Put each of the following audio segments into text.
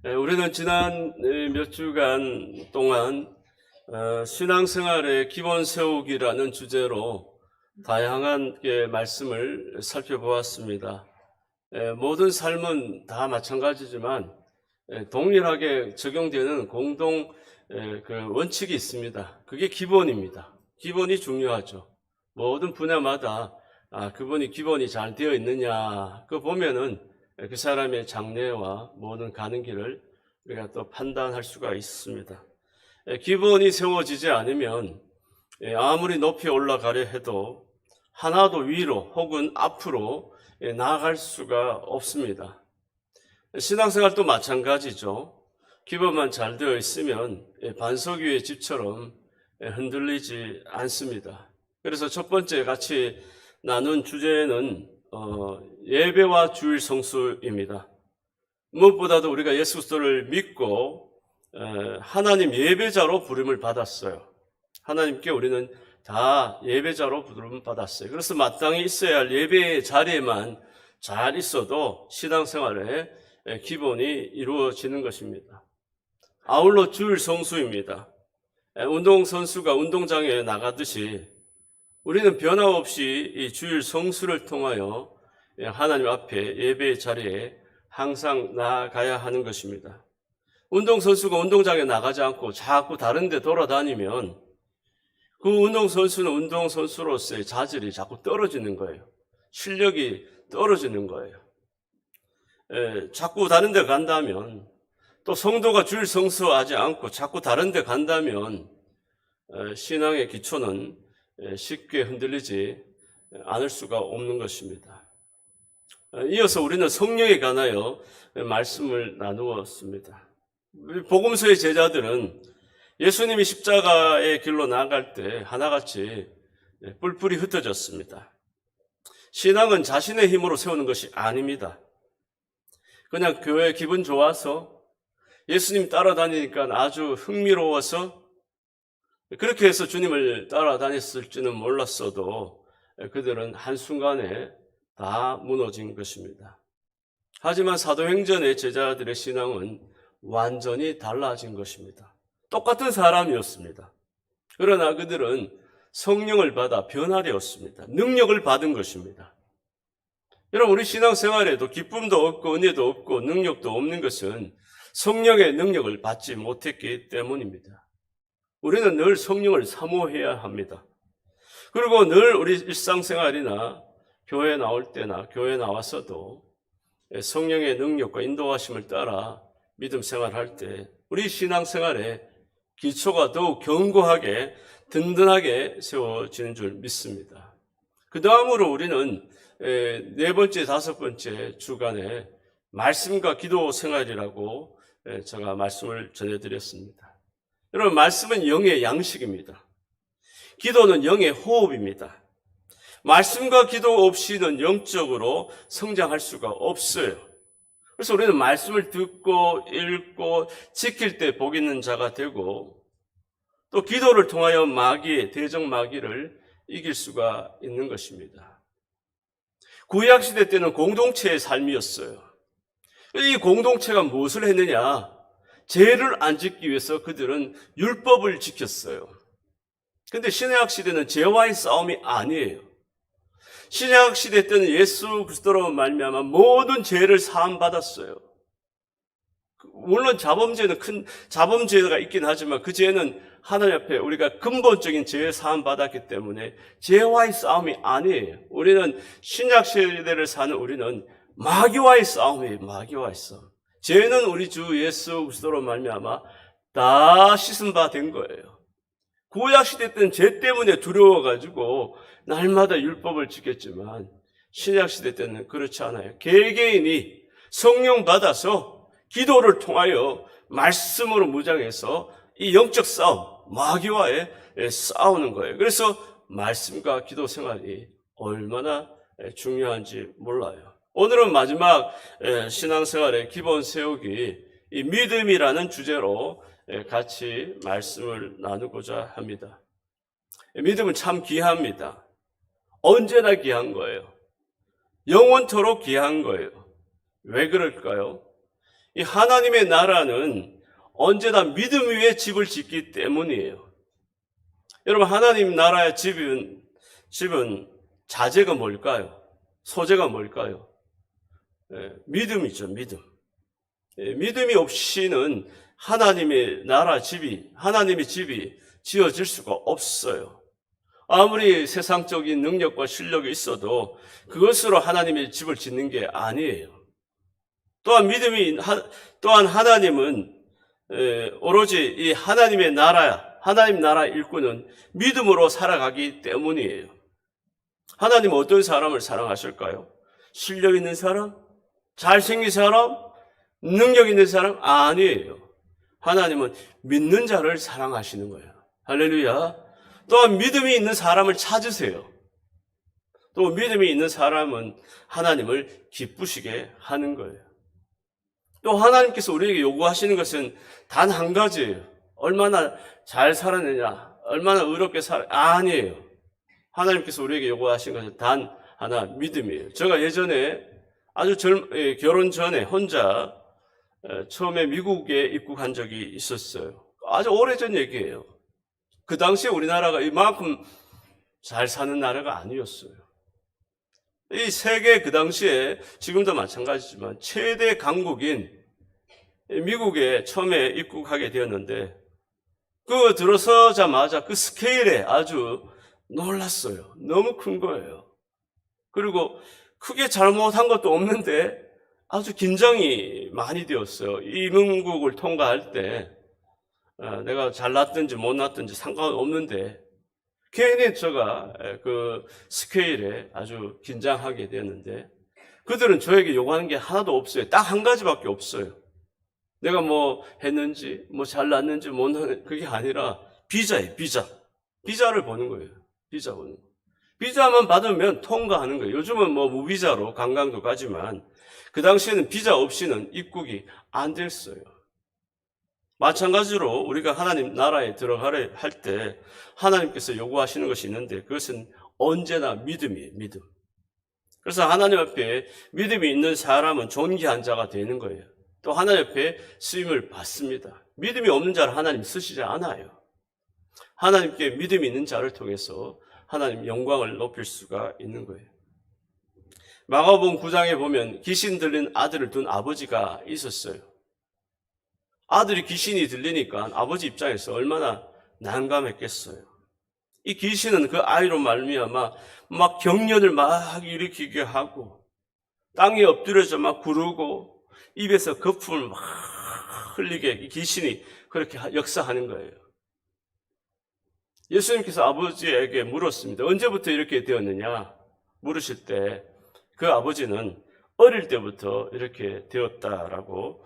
우리는 지난 몇 주간 동안 신앙생활의 기본 세우기라는 주제로 다양한 말씀을 살펴보았습니다. 모든 삶은 다 마찬가지지만 동일하게 적용되는 공동 원칙이 있습니다. 그게 기본입니다. 기본이 중요하죠. 모든 분야마다 그분이 기본이 잘 되어 있느냐 그거 보면은 그 사람의 장래와 모든 가는 길을 우리가 또 판단할 수가 있습니다. 기본이 세워지지 않으면 아무리 높이 올라가려 해도 하나도 위로 혹은 앞으로 나아갈 수가 없습니다. 신앙생활도 마찬가지죠. 기본만 잘 되어 있으면 반석 위의 집처럼 흔들리지 않습니다. 그래서 첫 번째 같이 나눈 주제는 예배와 주일 성수입니다. 무엇보다도 우리가 예수 그리스도를 믿고 하나님 예배자로 부름을 받았어요. 하나님께 우리는 다 예배자로 부름을 받았어요. 그래서 마땅히 있어야 할 예배의 자리에만 잘 있어도 신앙생활의 기본이 이루어지는 것입니다. 아울러 주일 성수입니다. 운동선수가 운동장에 나가듯이 우리는 변함없이 이 주일 성수를 통하여 하나님 앞에 예배의 자리에 항상 나아가야 하는 것입니다. 운동선수가 운동장에 나가지 않고 자꾸 다른 데 돌아다니면 그 운동선수는 운동선수로서의 자질이 자꾸 떨어지는 거예요. 실력이 떨어지는 거예요. 자꾸 다른 데 간다면, 또 성도가 주일 성수하지 않고 자꾸 다른 데 간다면 신앙의 기초는 쉽게 흔들리지 않을 수가 없는 것입니다. 이어서 우리는 성령에 관하여 말씀을 나누었습니다. 복음서의 제자들은 예수님이 십자가의 길로 나아갈 때 하나같이 뿔뿔이 흩어졌습니다. 신앙은 자신의 힘으로 세우는 것이 아닙니다. 그냥 교회 기분 좋아서 예수님 따라다니니까 아주 흥미로워서 그렇게 해서 주님을 따라다녔을지는 몰랐어도 그들은 한순간에 다 무너진 것입니다. 하지만 사도행전의 제자들의 신앙은 완전히 달라진 것입니다. 똑같은 사람이었습니다. 그러나 그들은 성령을 받아 변화되었습니다. 능력을 받은 것입니다. 여러분, 우리 신앙생활에도 기쁨도 없고 은혜도 없고 능력도 없는 것은 성령의 능력을 받지 못했기 때문입니다. 우리는 늘 성령을 사모해야 합니다. 그리고 늘 우리 일상생활이나 교회 나올 때나 교회 나와서도 성령의 능력과 인도하심을 따라 믿음 생활할 때 우리 신앙생활의 기초가 더욱 견고하게 든든하게 세워지는 줄 믿습니다. 그 다음으로 우리는 네 번째, 다섯 번째 주간에 말씀과 기도 생활이라고 제가 말씀을 전해드렸습니다. 여러분, 말씀은 영의 양식입니다. 기도는 영의 호흡입니다. 말씀과 기도 없이는 영적으로 성장할 수가 없어요. 그래서 우리는 말씀을 듣고 읽고 지킬 때 복 있는 자가 되고 또 기도를 통하여 대적 마귀를 이길 수가 있는 것입니다. 구약시대 때는 공동체의 삶이었어요. 이 공동체가 무엇을 했느냐? 죄를 안 짓기 위해서 그들은 율법을 지켰어요. 그런데 신약 시대는 죄와의 싸움이 아니에요. 신약 시대 때는 예수 그리스도로 말미암아 모든 죄를 사함 받았어요. 물론 자범죄는 큰 자범죄가 있긴 하지만 그 죄는 하나님 앞에 우리가 근본적인 죄 사함 받았기 때문에 죄와의 싸움이 아니에요. 우리는 신약 시대를 사는 우리는 마귀와의 싸움이에요. 마귀와의 싸움. 죄는 우리 주 예수 그리스도로 말미암아 다 씻은 바 된 거예요. 구약 시대 때는 죄 때문에 두려워가지고 날마다 율법을 지켰지만 신약 시대 때는 그렇지 않아요. 개개인이 성령 받아서 기도를 통하여 말씀으로 무장해서 이 영적 싸움, 마귀와의 싸우는 거예요. 그래서 말씀과 기도 생활이 얼마나 중요한지 몰라요. 오늘은 마지막 신앙생활의 기본 세우기, 이 믿음이라는 주제로 같이 말씀을 나누고자 합니다. 믿음은 참 귀합니다. 언제나 귀한 거예요. 영원토록 귀한 거예요. 왜 그럴까요? 이 하나님의 나라는 언제나 믿음 위에 집을 짓기 때문이에요. 여러분, 하나님 나라의 집은 자재가 뭘까요? 소재가 뭘까요? 믿음이죠, 믿음. 믿음이 없이는 하나님의 나라 집이, 하나님의 집이 지어질 수가 없어요. 아무리 세상적인 능력과 실력이 있어도 그것으로 하나님의 집을 짓는 게 아니에요. 또한 하나님은 오로지 이 하나님의 나라, 하나님 나라 일꾼은 믿음으로 살아가기 때문이에요. 하나님은 어떤 사람을 사랑하실까요? 실력 있는 사람? 잘생긴 사람? 능력 있는 사람? 아니에요. 하나님은 믿는 자를 사랑하시는 거예요. 할렐루야. 또한 믿음이 있는 사람을 찾으세요. 또 믿음이 있는 사람은 하나님을 기쁘시게 하는 거예요. 또 하나님께서 우리에게 요구하시는 것은 단 한 가지예요. 얼마나 잘 살았느냐, 얼마나 의롭게 아니에요. 하나님께서 우리에게 요구하신 것은 단 하나, 믿음이에요. 제가 예전에 아주 결혼 전에 혼자 처음에 미국에 입국한 적이 있었어요. 아주 오래전 얘기예요. 그 당시에 우리나라가 이만큼 잘 사는 나라가 아니었어요. 이 세계 그 당시에 지금도 마찬가지지만 최대 강국인 미국에 처음에 입국하게 되었는데 그 들어서자마자 그 스케일에 아주 놀랐어요. 너무 큰 거예요. 그리고 크게 잘못한 것도 없는데 아주 긴장이 많이 되었어요. 이민국을 통과할 때 내가 잘났든지 못났든지 상관없는데 괜히 제가 그 스케일에 아주 긴장하게 되었는데 그들은 저에게 요구하는 게 하나도 없어요. 딱 한 가지밖에 없어요. 내가 뭐 했는지 뭐 잘났는지 못났는지 그게 아니라 비자예요. 비자를 보는 거예요. 비자 보는 거. 비자만 받으면 통과하는 거예요. 요즘은 뭐 무비자로 관광도 가지만 그 당시에는 비자 없이는 입국이 안 됐어요. 마찬가지로 우리가 하나님 나라에 들어가려 할 때 하나님께서 요구하시는 것이 있는데 그것은 언제나 믿음이에요. 믿음. 그래서 하나님 앞에 믿음이 있는 사람은 존귀한 자가 되는 거예요. 또 하나님 앞에 쓰임을 받습니다. 믿음이 없는 자를 하나님 쓰시지 않아요. 하나님께 믿음이 있는 자를 통해서 하나님 영광을 높일 수가 있는 거예요. 마가복음 9장에 보면 귀신 들린 아들을 둔 아버지가 있었어요. 아들이 귀신이 들리니까 아버지 입장에서 얼마나 난감했겠어요. 이 귀신은 그 아이로 말미암아 막 경련을 막 일으키게 하고 땅에 엎드려져 막 구르고 입에서 거품을 막 흘리게 이 귀신이 그렇게 역사하는 거예요. 예수님께서 아버지에게 물었습니다. 언제부터 이렇게 되었느냐? 물으실 때 그 아버지는 어릴 때부터 이렇게 되었다라고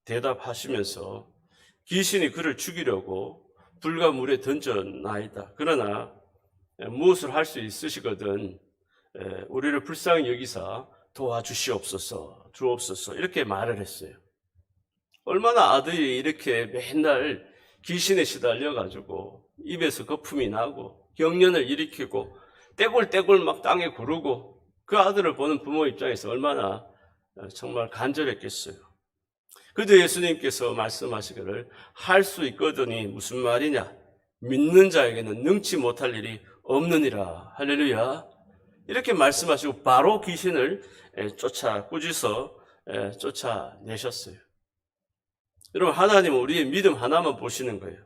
대답하시면서 귀신이 그를 죽이려고 불과 물에 던져나이다. 그러나 무엇을 할 수 있으시거든 우리를 불쌍히 여기사 도와주시옵소서, 주옵소서 이렇게 말을 했어요. 얼마나 아들이 이렇게 맨날 귀신에 시달려가지고 입에서 거품이 나고 경련을 일으키고 떼굴떼굴 막 땅에 구르고 그 아들을 보는 부모 입장에서 얼마나 정말 간절했겠어요. 그런데 예수님께서 말씀하시기를 할 수 있거든이 무슨 말이냐? 믿는 자에게는 능치 못할 일이 없느니라. 할렐루야. 이렇게 말씀하시고 바로 귀신을 꾸짖어 쫓아내셨어요. 여러분, 하나님은 우리의 믿음 하나만 보시는 거예요.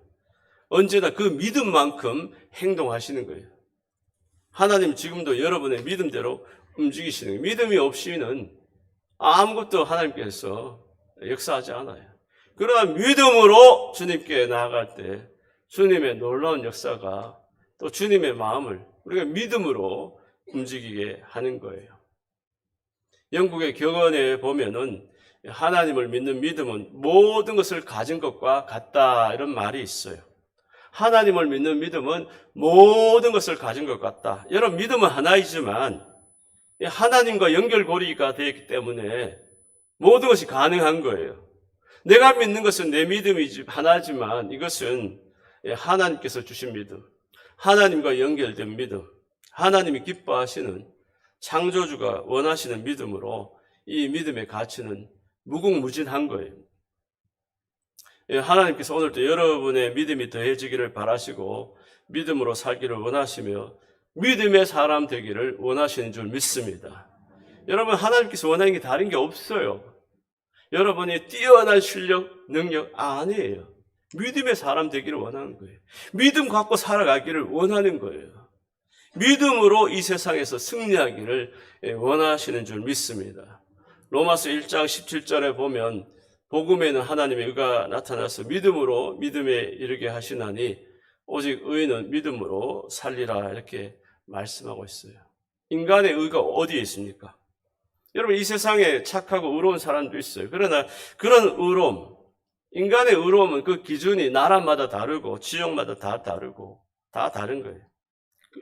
언제나 그 믿음만큼 행동하시는 거예요. 하나님 지금도 여러분의 믿음대로 움직이시는 거예요. 믿음이 없이는 아무것도 하나님께서 역사하지 않아요. 그러나 믿음으로 주님께 나아갈 때 주님의 놀라운 역사가 또 주님의 마음을 우리가 믿음으로 움직이게 하는 거예요. 영국의 격언에 보면은 하나님을 믿는 믿음은 모든 것을 가진 것과 같다 이런 말이 있어요. 하나님을 믿는 믿음은 모든 것을 가진 것 같다. 여러분, 믿음은 하나이지만 하나님과 연결고리가 되었기 때문에 모든 것이 가능한 거예요. 내가 믿는 것은 내 믿음이 하나지만 이것은 하나님께서 주신 믿음, 하나님과 연결된 믿음, 하나님이 기뻐하시는 창조주가 원하시는 믿음으로 이 믿음의 가치는 무궁무진한 거예요. 하나님께서 오늘도 여러분의 믿음이 더해지기를 바라시고 믿음으로 살기를 원하시며 믿음의 사람 되기를 원하시는 줄 믿습니다. 여러분, 하나님께서 원하는 게 다른 게 없어요. 여러분이 뛰어난 실력, 능력 아니에요. 믿음의 사람 되기를 원하는 거예요. 믿음 갖고 살아가기를 원하는 거예요. 믿음으로 이 세상에서 승리하기를 원하시는 줄 믿습니다. 로마서 1장 17절에 보면 복음에는 하나님의 의가 나타나서 믿음으로 믿음에 이르게 하시나니 오직 의인은 믿음으로 살리라 이렇게 말씀하고 있어요. 인간의 의가 어디에 있습니까? 여러분, 이 세상에 착하고 의로운 사람도 있어요. 그러나 그런 의로움, 인간의 의로움은 그 기준이 나라마다 다르고 지역마다 다 다르고 다 다른 거예요.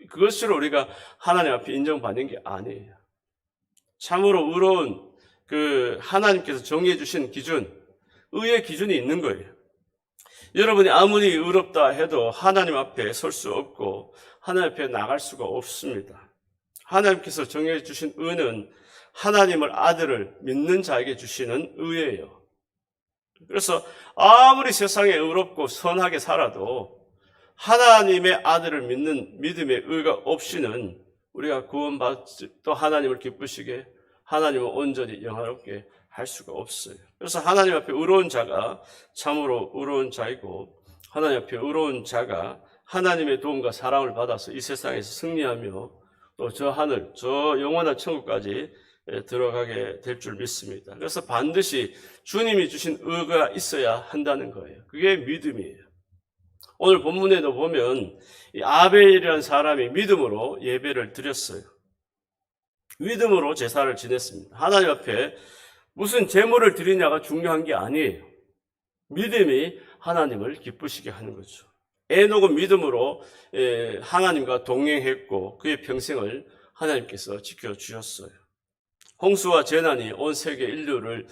그것으로 우리가 하나님 앞에 인정받는 게 아니에요. 참으로 의로운 그 하나님께서 정해 주신 기준, 의의 기준이 있는 거예요. 여러분이 아무리 의롭다 해도 하나님 앞에 설 수 없고 하나님 앞에 나갈 수가 없습니다. 하나님께서 정해 주신 의는 하나님을 아들을 믿는 자에게 주시는 의예요. 그래서 아무리 세상에 의롭고 선하게 살아도 하나님의 아들을 믿는 믿음의 의가 없이는 우리가 구원받지 또 하나님을 기쁘시게 하나님을 온전히 영화롭게 할 수가 없어요. 그래서 하나님 앞에 의로운 자가 참으로 의로운 자이고 하나님 앞에 의로운 자가 하나님의 도움과 사랑을 받아서 이 세상에서 승리하며 또 저 하늘, 저 영원한 천국까지 들어가게 될 줄 믿습니다. 그래서 반드시 주님이 주신 의가 있어야 한다는 거예요. 그게 믿음이에요. 오늘 본문에도 보면 이 아벨이라는 사람이 믿음으로 예배를 드렸어요. 믿음으로 제사를 지냈습니다. 하나님 앞에 무슨 제물을 드리냐가 중요한 게 아니에요. 믿음이 하나님을 기쁘시게 하는 거죠. 에녹은 믿음으로 하나님과 동행했고 그의 평생을 하나님께서 지켜주셨어요. 홍수와 재난이 온 세계 인류를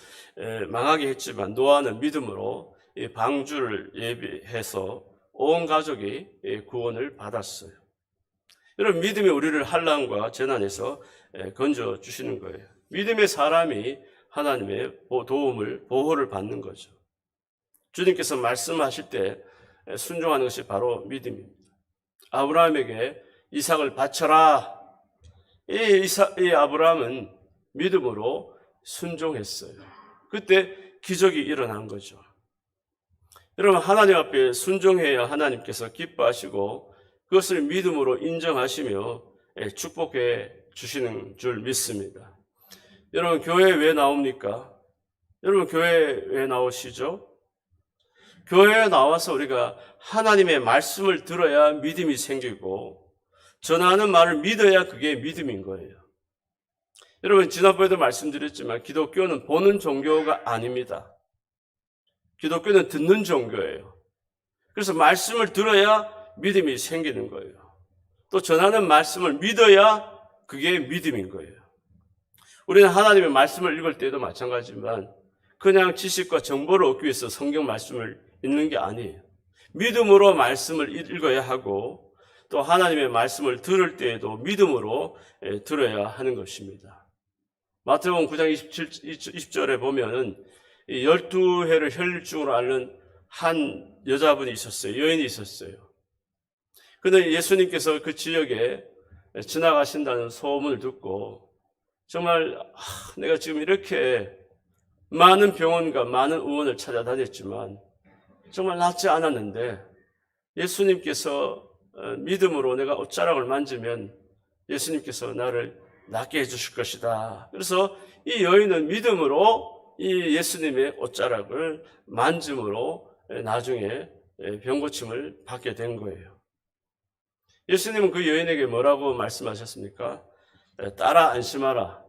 망하게 했지만 노아는 믿음으로 방주를 예비해서 온 가족이 구원을 받았어요. 여러분, 믿음이 우리를 환난과 재난에서 건져주시는 거예요. 믿음의 사람이 하나님의 도움을, 보호를 받는 거죠. 주님께서 말씀하실 때 순종하는 것이 바로 믿음입니다. 아브라함에게 이삭을 바쳐라. 이 아브라함은 믿음으로 순종했어요. 그때 기적이 일어난 거죠. 여러분, 하나님 앞에 순종해야 하나님께서 기뻐하시고 그것을 믿음으로 인정하시며 축복해 주시는 줄 믿습니다. 여러분, 교회에 왜 나옵니까? 여러분, 교회에 왜 나오시죠? 교회에 나와서 우리가 하나님의 말씀을 들어야 믿음이 생기고 전하는 말을 믿어야 그게 믿음인 거예요. 여러분, 지난번에도 말씀드렸지만 기독교는 보는 종교가 아닙니다. 기독교는 듣는 종교예요. 그래서 말씀을 들어야 믿음이 생기는 거예요. 또 전하는 말씀을 믿어야 그게 믿음인 거예요. 우리는 하나님의 말씀을 읽을 때도 마찬가지지만 그냥 지식과 정보를 얻기 위해서 성경 말씀을 읽는 게 아니에요. 믿음으로 말씀을 읽어야 하고 또 하나님의 말씀을 들을 때에도 믿음으로 들어야 하는 것입니다. 마태복음 9장 20절에 보면은 12해를 혈류증으로 앓는 한 여자분이 있었어요. 여인이 있었어요. 그런데 예수님께서 그 지역에 지나가신다는 소문을 듣고 정말 내가 지금 이렇게 많은 병원과 많은 의원을 찾아다녔지만 정말 낫지 않았는데 예수님께서 믿음으로 내가 옷자락을 만지면 예수님께서 나를 낫게 해주실 것이다. 그래서 이 여인은 믿음으로 이 예수님의 옷자락을 만짐으로 나중에 병고침을 받게 된 거예요. 예수님은 그 여인에게 뭐라고 말씀하셨습니까? 따라 안심하라.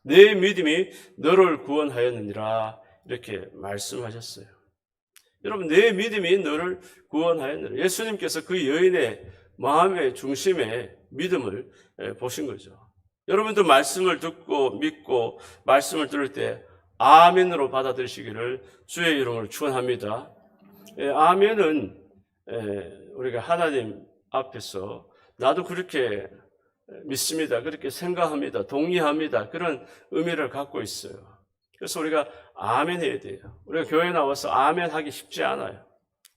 내 믿음이 너를 구원하였느니라. 이렇게 말씀하셨어요. 여러분, 내 믿음이 너를 구원하였느니라. 예수님께서 그 여인의 마음의 중심에 믿음을 보신 거죠. 여러분도 말씀을 듣고 믿고 말씀을 들을 때 아멘으로 받아들이시기를 주의 이름으로 축원합니다. 아멘은 우리가 하나님 앞에서 나도 그렇게 믿습니다. 그렇게 생각합니다. 동의합니다. 그런 의미를 갖고 있어요. 그래서 우리가 아멘 해야 돼요. 우리가 교회에 나와서 아멘 하기 쉽지 않아요.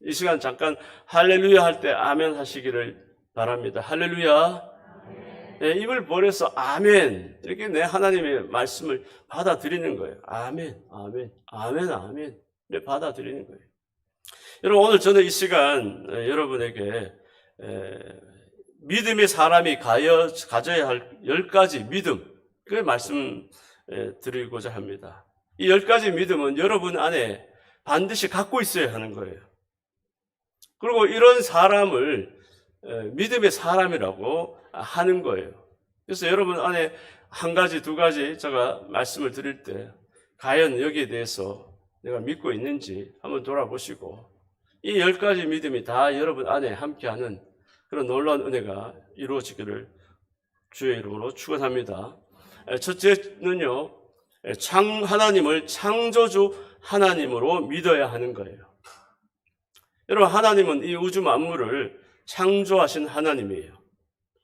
이 시간 잠깐 할렐루야 할 때 아멘 하시기를 바랍니다. 할렐루야. 네, 입을 벌여서 아멘 이렇게 내 하나님의 말씀을 받아들이는 거예요. 아멘, 아멘, 아멘, 아멘. 네, 받아들이는 거예요. 여러분, 오늘 저는 이 시간 여러분에게 믿음의 사람이 가져야 할 10가지 믿음, 그 말씀 드리고자 합니다. 이 10가지 믿음은 여러분 안에 반드시 갖고 있어야 하는 거예요. 그리고 이런 사람을 믿음의 사람이라고 하는 거예요. 그래서 여러분 안에 한 가지, 두 가지 제가 말씀을 드릴 때 과연 여기에 대해서 내가 믿고 있는지 한번 돌아보시고 이 10가지 믿음이 다 여러분 안에 함께하는 그런 놀라운 은혜가 이루어지기를 주의 이름으로 축원합니다. 첫째는요, 하나님을 창조주 하나님으로 믿어야 하는 거예요. 여러분, 하나님은 이 우주 만물을 창조하신 하나님이에요.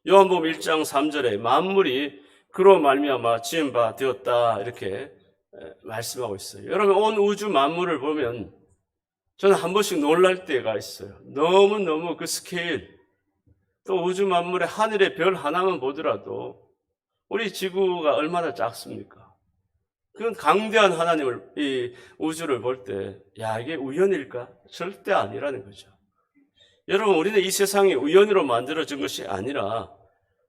요한복음 1장 3절에 만물이 그로 말미암아 지은 바 되었다 이렇게 말씀하고 있어요. 여러분, 온 우주 만물을 보면 저는 한 번씩 놀랄 때가 있어요. 너무너무 그 스케일, 또 우주 만물의 하늘의 별 하나만 보더라도 우리 지구가 얼마나 작습니까? 그건 강대한 하나님을, 이 우주를 볼 때, 야, 이게 우연일까? 절대 아니라는 거죠. 여러분, 우리는 이 세상이 우연으로 만들어진 것이 아니라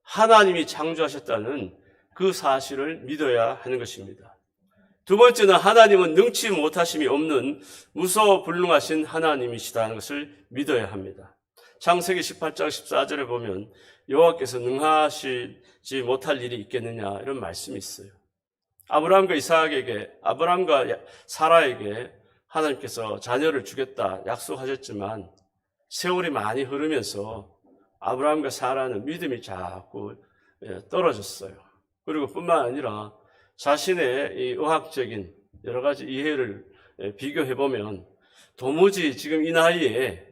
하나님이 창조하셨다는 그 사실을 믿어야 하는 것입니다. 두 번째는 하나님은 능치 못하심이 없는 무소불능하신 하나님이시다는 것을 믿어야 합니다. 창세기 18장 14절에 보면 여호와께서 능하시지 못할 일이 있겠느냐 이런 말씀이 있어요. 아브라함과 사라에게 하나님께서 자녀를 주겠다 약속하셨지만 세월이 많이 흐르면서 아브라함과 사라는 믿음이 자꾸 떨어졌어요. 그리고 뿐만 아니라 자신의 이 의학적인 여러 가지 이해를 비교해보면 도무지 지금 이 나이에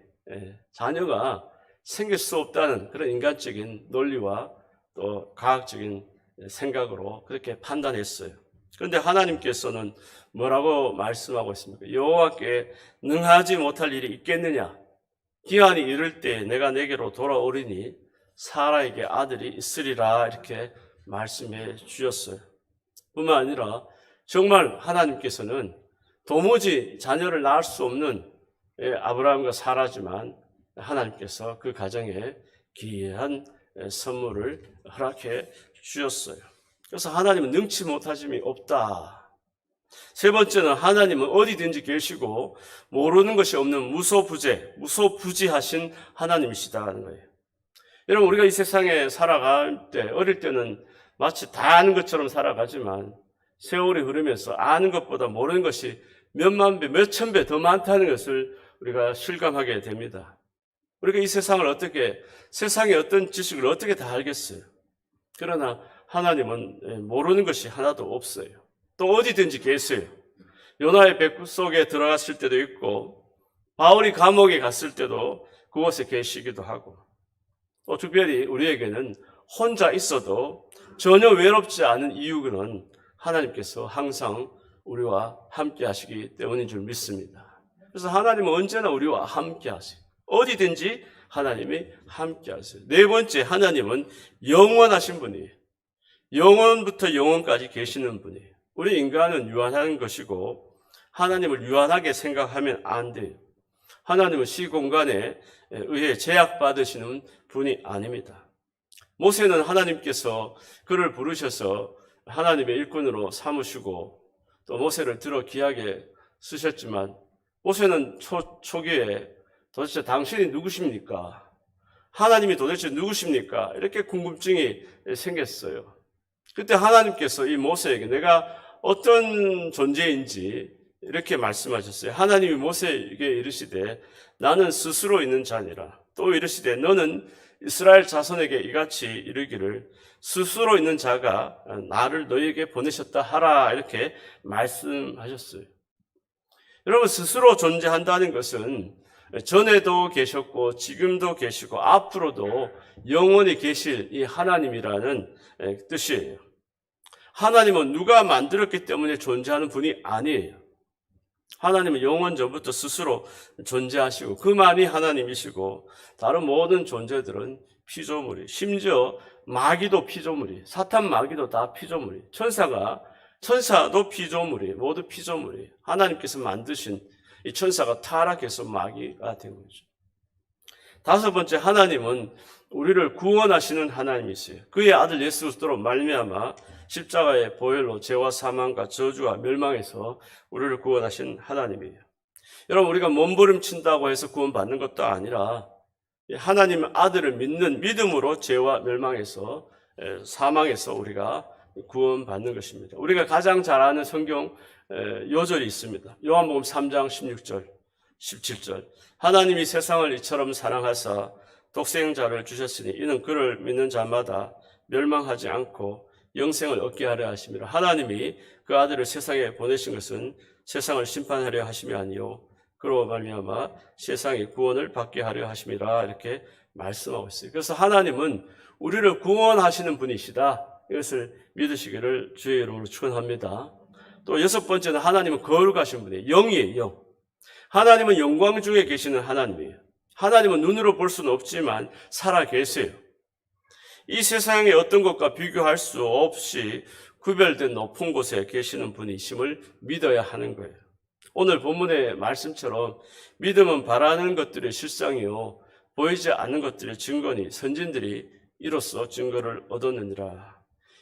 자녀가 생길 수 없다는 그런 인간적인 논리와 또 과학적인 생각으로 그렇게 판단했어요. 그런데 하나님께서는 뭐라고 말씀하고 있습니까? 여호와께 능하지 못할 일이 있겠느냐? 기한이 이를 때 내가 내게로 돌아오리니 사라에게 아들이 있으리라 이렇게 말씀해 주셨어요. 뿐만 아니라 정말 하나님께서는 도무지 자녀를 낳을 수 없는 아브라함과 사라지만 하나님께서 그 가정에 귀한 선물을 허락해 주셨어요. 그래서 하나님은 능치 못하심이 없다. 세 번째는 하나님은 어디든지 계시고 모르는 것이 없는 무소부지하신 하나님이시다는 거예요. 여러분, 우리가 이 세상에 살아갈 때 어릴 때는 마치 다 아는 것처럼 살아가지만 세월이 흐르면서 아는 것보다 모르는 것이 몇만 배, 몇천 배 더 많다는 것을 우리가 실감하게 됩니다. 우리가 이 세상의 어떤 지식을 어떻게 다 알겠어요? 그러나 하나님은 모르는 것이 하나도 없어요. 또 어디든지 계세요. 요나의 배 속에 들어갔을 때도 있고 바울이 감옥에 갔을 때도 그곳에 계시기도 하고 또 특별히 우리에게는 혼자 있어도 전혀 외롭지 않은 이유는 하나님께서 항상 우리와 함께 하시기 때문인 줄 믿습니다. 그래서 하나님은 언제나 우리와 함께 하세요. 어디든지 하나님이 함께 하세요. 네 번째, 하나님은 영원하신 분이에요. 영원부터 영원까지 계시는 분이에요. 우리 인간은 유한한 것이고 하나님을 유한하게 생각하면 안 돼요. 하나님은 시공간에 의해 제약받으시는 분이 아닙니다. 모세는 하나님께서 그를 부르셔서 하나님의 일꾼으로 삼으시고 또 모세를 들어 귀하게 쓰셨지만 모세는 초기에 도대체 당신이 누구십니까? 하나님이 도대체 누구십니까? 이렇게 궁금증이 생겼어요. 그때 하나님께서 이 모세에게 내가 어떤 존재인지 이렇게 말씀하셨어요. 하나님이 모세에게 이르시되 나는 스스로 있는 자니라. 또 이르시되 너는 이스라엘 자손에게 이같이 이르기를 스스로 있는 자가 나를 너희에게 보내셨다 하라 이렇게 말씀하셨어요. 여러분, 스스로 존재한다는 것은 전에도 계셨고 지금도 계시고 앞으로도 영원히 계실 이 하나님이라는 뜻이에요. 하나님은 누가 만들었기 때문에 존재하는 분이 아니에요. 하나님은 영원 전부터 스스로 존재하시고 그만이 하나님이시고 다른 모든 존재들은 피조물이, 심지어 마귀도 피조물이, 사탄 마귀도 다 피조물이, 천사도 피조물이, 모두 피조물이. 하나님께서 만드신 이 천사가 타락해서 마귀가 된 거죠. 다섯 번째, 하나님은 우리를 구원하시는 하나님이세요. 그의 아들 예수 그리스도로 말미암아 십자가의 보혈로 죄와 사망과 저주와 멸망에서 우리를 구원하신 하나님이에요. 여러분, 우리가 몸부림친다고 해서 구원받는 것도 아니라 하나님 아들을 믿는 믿음으로 죄와 멸망에서, 사망에서 우리가 구원받는 것입니다. 우리가 가장 잘 아는 성경 요절이 있습니다. 요한복음 3장 16절, 17절. 하나님이 세상을 이처럼 사랑하사 독생자를 주셨으니 이는 그를 믿는 자마다 멸망하지 않고 영생을 얻게 하려 하심이라. 하나님이 그 아들을 세상에 보내신 것은 세상을 심판하려 하심이 아니요 그로 말미암아 세상이 구원을 받게 하려 하심이라. 이렇게 말씀하고 있어요. 그래서 하나님은 우리를 구원하시는 분이시다. 이것을 믿으시기를 주의 이름으로 축원합니다. 또 여섯 번째는 하나님은 거룩하신 분이에요. 영이에요. 영. 하나님은 영광 중에 계시는 하나님이에요. 하나님은 눈으로 볼 수는 없지만 살아 계세요. 이 세상의 어떤 것과 비교할 수 없이 구별된 높은 곳에 계시는 분이심을 믿어야 하는 거예요. 오늘 본문의 말씀처럼 믿음은 바라는 것들의 실상이요 보이지 않는 것들의 증거니 선진들이 이로써 증거를 얻었느니라.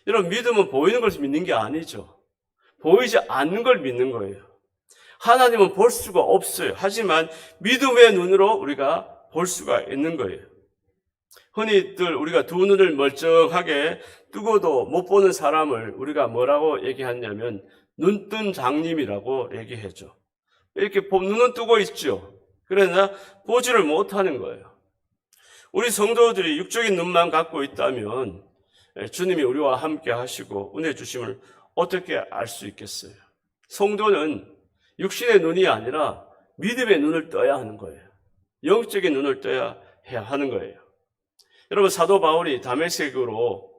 여러분, 믿음은 보이는 것을 믿는 게 아니죠. 보이지 않는 걸 믿는 거예요. 하나님은 볼 수가 없어요. 하지만 믿음의 눈으로 우리가 볼 수가 있는 거예요. 흔히들 우리가 두 눈을 멀쩡하게 뜨고도 못 보는 사람을 우리가 뭐라고 얘기하냐면 눈뜬 장님이라고 얘기하죠. 이렇게 눈은 뜨고 있죠. 그러나 보지를 못하는 거예요. 우리 성도들이 육적인 눈만 갖고 있다면 주님이 우리와 함께 하시고 은혜 주심을 어떻게 알 수 있겠어요? 성도는 육신의 눈이 아니라 믿음의 눈을 떠야 하는 거예요. 영적인 눈을 떠야 해야 하는 거예요. 여러분, 사도 바울이 다메섹으로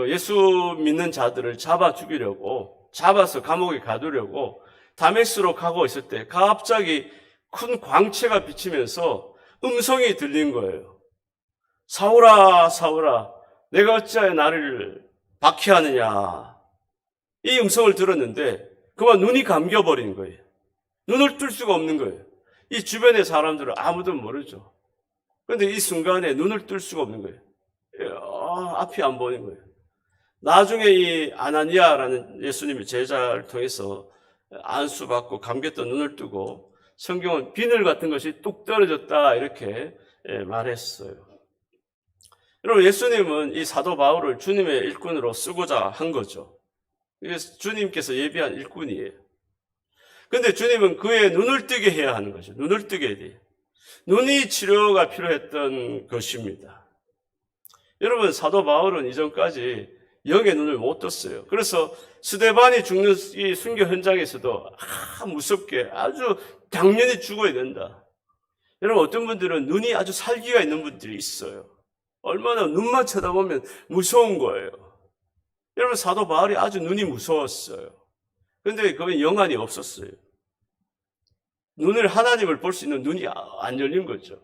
예수 믿는 자들을 잡아 죽이려고, 잡아서 감옥에 가두려고 다메섹으로 가고 있을 때 갑자기 큰 광채가 비치면서 음성이 들린 거예요. 사울아, 사울아, 내가 어찌하여 나를 박해하느냐. 이 음성을 들었는데 그만 눈이 감겨버린 거예요. 눈을 뜰 수가 없는 거예요. 이 주변의 사람들은 아무도 모르죠. 그런데 이 순간에 눈을 뜰 수가 없는 거예요. 앞이 안 보이는 거예요. 나중에 이 아나니아라는 예수님의 제자를 통해서 안수받고 감겼던 눈을 뜨고 성경은 비늘 같은 것이 뚝 떨어졌다 이렇게 말했어요. 여러분, 예수님은 이 사도 바울을 주님의 일꾼으로 쓰고자 한 거죠. 이게 주님께서 예비한 일꾼이에요. 그런데 주님은 그의 눈을 뜨게 해야 하는 거죠. 눈을 뜨게 해야 돼요. 눈이 치료가 필요했던 것입니다. 여러분, 사도 바울은 이전까지 영의 눈을 못 떴어요. 그래서 스데반이 죽는 이 순교 현장에서도 무섭게 아주 당연히 죽어야 된다. 여러분, 어떤 분들은 눈이 아주 살기가 있는 분들이 있어요. 얼마나 눈만 쳐다보면 무서운 거예요. 여러분, 사도 바울이 아주 눈이 무서웠어요. 그런데 거기 영안이 없었어요. 눈을, 하나님을 볼 수 있는 눈이 안 열린 거죠.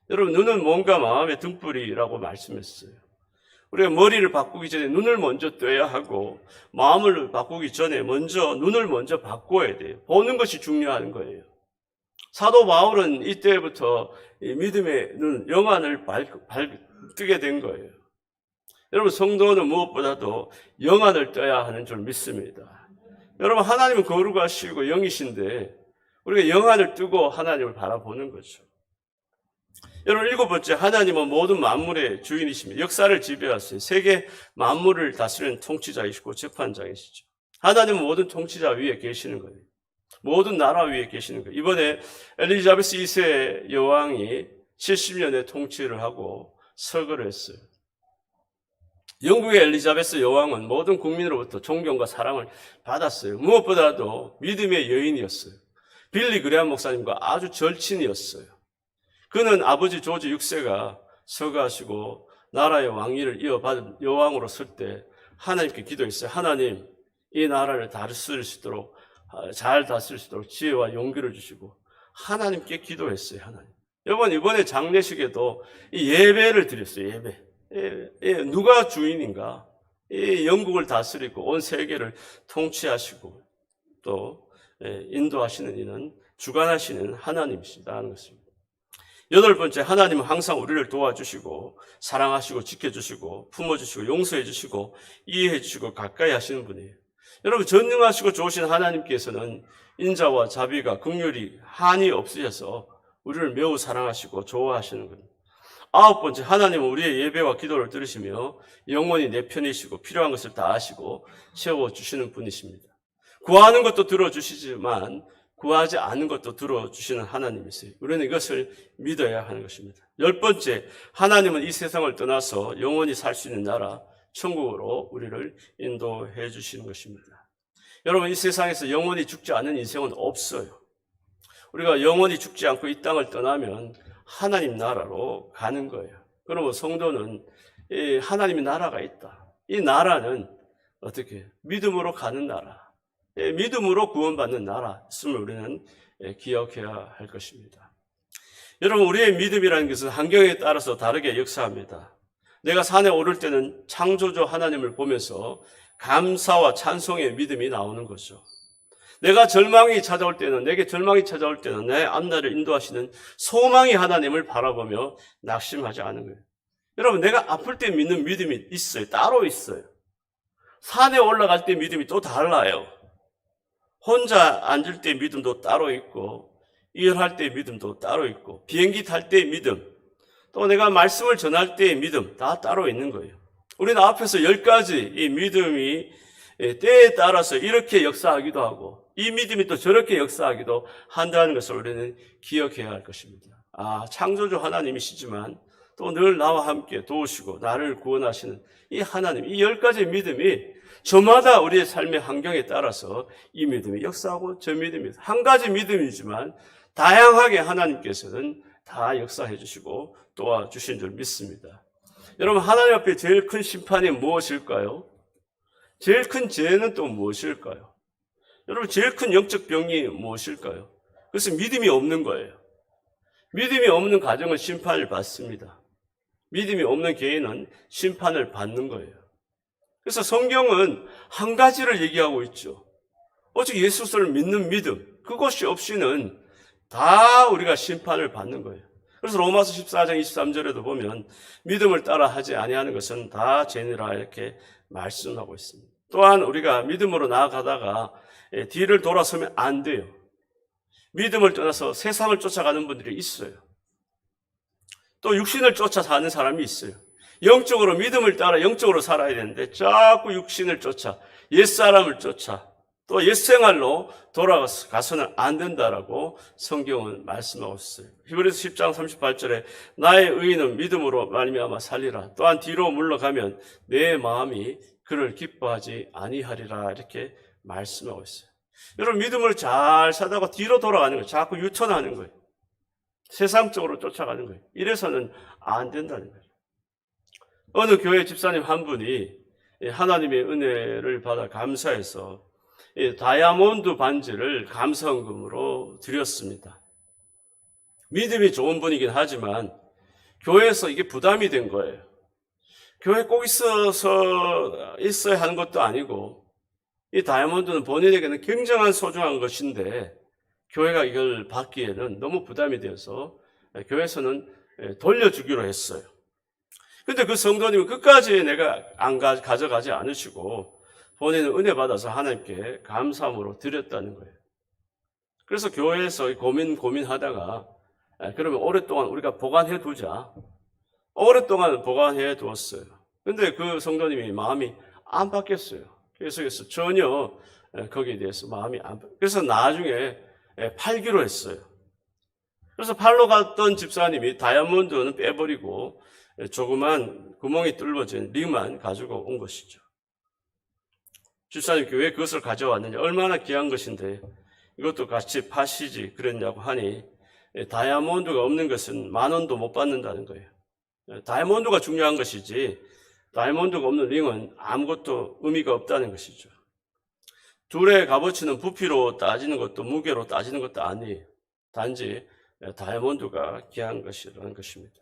여러분, 눈은 몸과 마음의 등불이라고 말씀했어요. 우리가 머리를 바꾸기 전에 눈을 먼저 떠야 하고 마음을 바꾸기 전에 눈을 먼저 바꿔야 돼요. 보는 것이 중요한 거예요. 사도 바울은 이때부터 이 믿음의 눈, 영안을 뜨게 된 거예요. 여러분, 성도는 무엇보다도 영안을 떠야 하는 줄 믿습니다. 여러분, 하나님은 거룩하시고 영이신데 우리가 영안을 뜨고 하나님을 바라보는 거죠. 여러분, 일곱 번째, 하나님은 모든 만물의 주인이십니다. 역사를 지배하세요. 세계 만물을 다스리는 통치자이시고 재판장이시죠. 하나님은 모든 통치자 위에 계시는 거예요. 모든 나라 위에 계시는 거예요. 이번에 엘리자베스 2세 여왕이 70년의 통치를 하고 서거를 했어요. 영국의 엘리자베스 여왕은 모든 국민으로부터 존경과 사랑을 받았어요. 무엇보다도 믿음의 여인이었어요. 빌리 그레함 목사님과 아주 절친이었어요. 그는 아버지 조지 6세가 서거하시고 나라의 왕위를 이어받은 여왕으로 설 때 하나님께 기도했어요. 하나님, 이 나라를 다스릴 수 있도록, 잘 다스릴 수 있도록 지혜와 용기를 주시고 하나님께 기도했어요. 하나님. 여러분, 이번에 장례식에도 이 예배를 드렸어요. 예배. 누가 주인인가? 이 영국을 다스리고 온 세계를 통치하시고 또 인도하시는 이는 주관하시는 하나님이시다 하는 것입니다. 8번째, 하나님은 항상 우리를 도와주시고 사랑하시고 지켜주시고 품어주시고 용서해주시고 이해해주시고 가까이 하시는 분이에요. 여러분, 전능하시고 좋으신 하나님께서는 인자와 자비가 긍휼이 한이 없으셔서 우리를 매우 사랑하시고 좋아하시는 겁니다. 9번째, 하나님은 우리의 예배와 기도를 들으시며 영원히 내 편이시고 필요한 것을 다 아시고 채워주시는 분이십니다. 구하는 것도 들어주시지만 구하지 않는 것도 들어주시는 하나님이세요. 우리는 이것을 믿어야 하는 것입니다. 10번째, 하나님은 이 세상을 떠나서 영원히 살 수 있는 나라, 천국으로 우리를 인도해 주시는 것입니다. 여러분, 이 세상에서 영원히 죽지 않는 인생은 없어요. 우리가 영원히 죽지 않고 이 땅을 떠나면 하나님 나라로 가는 거예요. 그러면 성도는 하나님의 나라가 있다. 이 나라는 어떻게? 믿음으로 가는 나라. 믿음으로 구원받는 나라 있음을 우리는 기억해야 할 것입니다. 여러분, 우리의 믿음이라는 것은 환경에 따라서 다르게 역사합니다. 내가 산에 오를 때는 창조주 하나님을 보면서 감사와 찬송의 믿음이 나오는 거죠. 내가 절망이 찾아올 때는, 내게 절망이 찾아올 때는 내 앞날을 인도하시는 소망의 하나님을 바라보며 낙심하지 않은 거예요. 여러분, 내가 아플 때 믿는 믿음이 있어요. 따로 있어요. 산에 올라갈 때 믿음이 또 달라요. 혼자 앉을 때 믿음도 따로 있고, 일할 때 믿음도 따로 있고, 비행기 탈 때 믿음, 또 내가 말씀을 전할 때의 믿음 다 따로 있는 거예요. 우리는 앞에서 10가지 이 믿음이 때에 따라서 이렇게 역사하기도 하고 이 믿음이 또 저렇게 역사하기도 한다는 것을 우리는 기억해야 할 것입니다. 창조주 하나님이시지만 또 늘 나와 함께 도우시고 나를 구원하시는 이 하나님, 이 10가지의 믿음이 저마다 우리의 삶의 환경에 따라서 이 믿음이 역사하고 저 믿음이 한 가지 믿음이지만 다양하게 하나님께서는 다 역사해 주시고 도와주신 줄 믿습니다. 여러분, 하나님 앞에 제일 큰 심판이 무엇일까요? 제일 큰 죄는 또 무엇일까요? 여러분, 제일 큰 영적 병이 무엇일까요? 그것은 믿음이 없는 거예요. 믿음이 없는 가정은 심판을 받습니다. 믿음이 없는 개인은 심판을 받는 거예요. 그래서 성경은 한 가지를 얘기하고 있죠. 오직 예수를 믿는 믿음, 그것이 없이는 다 우리가 심판을 받는 거예요. 그래서 로마서 14장 23절에도 보면 믿음을 따라 하지 아니하는 것은 다 죄니라 이렇게 말씀하고 있습니다. 또한 우리가 믿음으로 나아가다가 뒤를 돌아서면 안 돼요. 믿음을 떠나서 세상을 쫓아가는 분들이 있어요. 또 육신을 쫓아 사는 사람이 있어요. 영적으로 믿음을 따라 영적으로 살아야 되는데 자꾸 육신을 쫓아, 옛사람을 쫓아 또 옛생활로 돌아가서는 안 된다라고 성경은 말씀하고 있어요. 히브리서 10장 38절에 나의 의인은 믿음으로 말미암아 살리라. 또한 뒤로 물러가면 내 마음이 그를 기뻐하지 아니하리라 이렇게 말씀하고 있어요. 여러분, 믿음을 잘 살다가 뒤로 돌아가는 거예요. 자꾸 유턴하는 거예요. 세상적으로 쫓아가는 거예요. 이래서는 안 된다는 거예요. 어느 교회 집사님 한 분이 하나님의 은혜를 받아 감사해서 다이아몬드 반지를 감사헌금으로 드렸습니다. 믿음이 좋은 분이긴 하지만 교회에서 이게 부담이 된 거예요. 교회 꼭 있어야 하는 것도 아니고 이 다이아몬드는 본인에게는 굉장한 소중한 것인데 교회가 이걸 받기에는 너무 부담이 되어서 교회에서는 돌려주기로 했어요. 근데 그 성도님은 끝까지 내가 가져가지 않으시고 본인은 은혜 받아서 하나님께 감사함으로 드렸다는 거예요. 그래서 교회에서 고민하다가 그러면 오랫동안 우리가 보관해 두자. 오랫동안 보관해 두었어요. 근데 그 성도님이 마음이 안 바뀌었어요. 계속해서 전혀 거기에 대해서 마음이 안 바뀌었어요. 그래서 나중에 팔기로 했어요. 그래서 팔러 갔던 집사님이 다이아몬드는 빼버리고 조그만 구멍이 뚫어진 링만 가지고 온 것이죠. 집사님께 왜 그것을 가져왔느냐, 얼마나 귀한 것인데 이것도 같이 파시지 그랬냐고 하니 다이아몬드가 없는 것은 10,000원도 못 받는다는 거예요. 다이아몬드가 중요한 것이지 다이아몬드가 없는 링은 아무것도 의미가 없다는 것이죠. 둘의 값어치는 부피로 따지는 것도 무게로 따지는 것도 아니에요. 단지 다이아몬드가 귀한 것이라는 것입니다.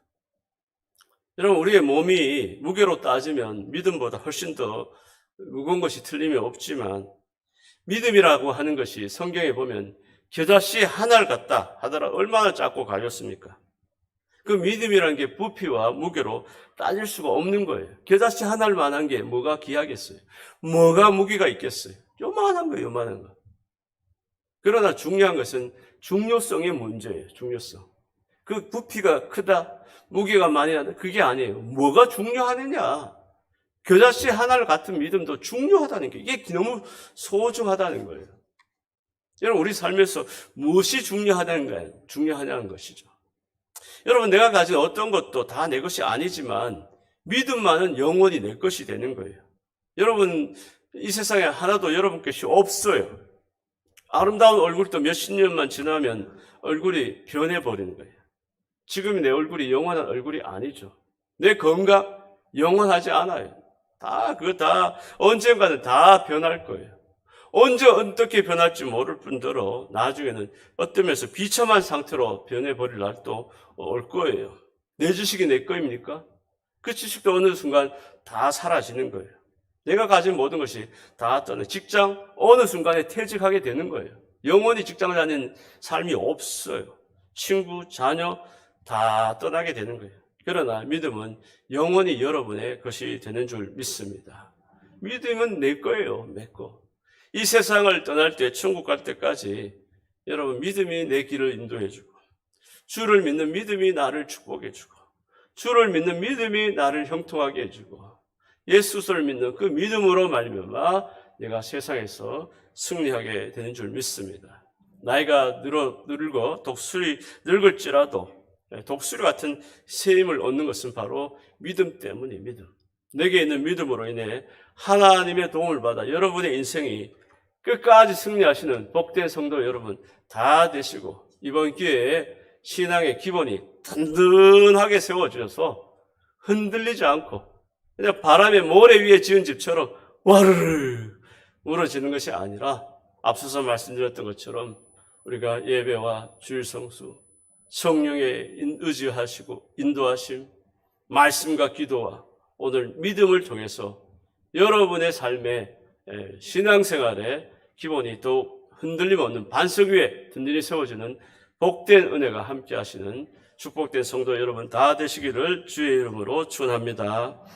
여러분, 우리의 몸이 무게로 따지면 믿음보다 훨씬 더 무거운 것이 틀림이 없지만, 믿음이라고 하는 것이 성경에 보면 겨자씨 하나를 갖다 하더라 얼마나 작고 가볍습니까? 그 믿음이라는 게 부피와 무게로 따질 수가 없는 거예요. 겨자씨 하나를 만한 게 뭐가 귀하겠어요? 뭐가 무게가 있겠어요? 요만한 거예요, 요만한 거. 그러나 중요한 것은 중요성의 문제예요, 중요성. 그 부피가 크다, 무게가 많이 나다, 그게 아니에요. 뭐가 중요하느냐? 겨자씨 하나를 같은 믿음도 중요하다는 게, 이게 너무 소중하다는 거예요. 여러분, 우리 삶에서 무엇이 중요하냐는 것이죠. 여러분, 내가 가진 어떤 것도 다 내 것이 아니지만 믿음만은 영원히 내 것이 되는 거예요. 여러분, 이 세상에 하나도 여러분 것이 없어요. 아름다운 얼굴도 몇십 년만 지나면 얼굴이 변해버리는 거예요. 지금 내 얼굴이 영원한 얼굴이 아니죠. 내 건강 영원하지 않아요. 그거 다 언젠가는 다 변할 거예요. 언제 어떻게 변할지 모를 뿐더러 나중에는 어떤 면에서 비참한 상태로 변해버릴 날도 올 거예요. 내 지식이 내 거입니까? 그 지식도 어느 순간 다 사라지는 거예요. 내가 가진 모든 것이 다 떠나 직장 어느 순간에 퇴직하게 되는 거예요. 영원히 직장을 다니는 삶이 없어요. 친구, 자녀 다 떠나게 되는 거예요. 그러나 믿음은 영원히 여러분의 것이 되는 줄 믿습니다. 믿음은 내 거예요, 내 거. 이 세상을 떠날 때, 천국 갈 때까지 여러분 믿음이 내 길을 인도해주고, 주를 믿는 믿음이 나를 축복해주고, 주를 믿는 믿음이 나를 형통하게 해주고, 예수를 믿는 그 믿음으로 말미암아 내가 세상에서 승리하게 되는 줄 믿습니다. 나이가 늙어 독수리 늙을지라도 독수리 같은 새 힘을 얻는 것은 바로 믿음 때문이에요. 믿음. 내게 있는 믿음으로 인해 하나님의 도움을 받아 여러분의 인생이 끝까지 승리하시는 복된 성도 여러분 다 되시고, 이번 기회에 신앙의 기본이 든든하게 세워주셔서 흔들리지 않고 그냥 바람의 모래 위에 지은 집처럼 와르르 무너지는 것이 아니라, 앞서서 말씀드렸던 것처럼 우리가 예배와 주일 성수, 성령의 의지하시고 인도하심, 말씀과 기도와 오늘 믿음을 통해서 여러분의 삶의 신앙생활의 기본이 더욱 흔들림 없는 반석 위에 든든히 세워지는 복된 은혜가 함께 하시는 축복된 성도 여러분 다 되시기를 주의 이름으로 축원합니다.